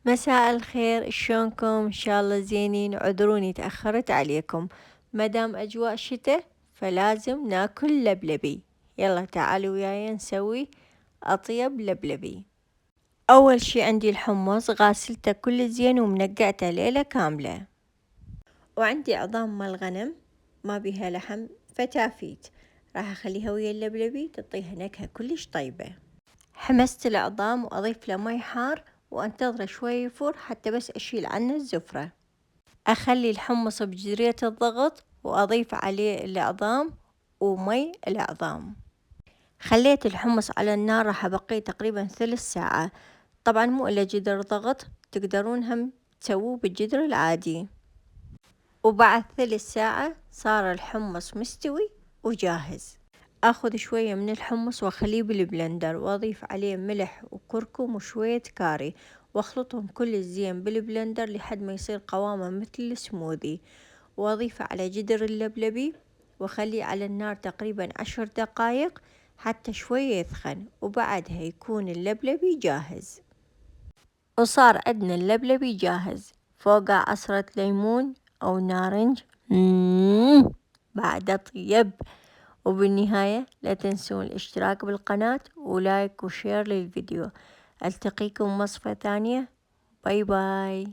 مساء الخير، شلونكم؟ ان شاء الله زينين. عذروني تأخرت عليكم. مدام اجواء شتاء فلازم ناكل لبلبي. يلا تعالوا وياي نسوي اطيب لبلبي. اول شي عندي الحمص، غاسلته كل زين ومنقعته ليلة كاملة. وعندي عظام مال غنم ما بيها لحم، فتافيت راح اخليها ويا اللبلبي تعطيها نكهة كلش طيبة. حمست العظام واضيف له مي حار وانتظره شوي يفور حتى بس اشيل عنه الزفرة. اخلي الحمص بجدرية الضغط واضيف عليه العظام ومي العظام. خليت الحمص على النار راح ابقيه تقريبا 3 ساعة. طبعا مو الا جدر ضغط، تقدرون هم تسووه بالجدر العادي. وبعد 3 ساعة صار الحمص مستوي وجاهز. اخذ شوية من الحمص واخليه بالبلندر واضيف عليه ملح وكركم وشوية كاري واخلطهم كل زين بالبلندر لحد ما يصير قوامه مثل السموذي، واضيفه على جدر اللبلبي واخليه على النار تقريبا 10 دقايق حتى شوية يثخن، وبعدها يكون اللبلبي جاهز. وصار عندنا اللبلبي جاهز، فوقه عصرة ليمون أو نارنج. بعد طيب. وبالنهاية لا تنسون الاشتراك بالقناة ولايك وشير للفيديو. ألتقيكم وصفة ثانية. باي باي.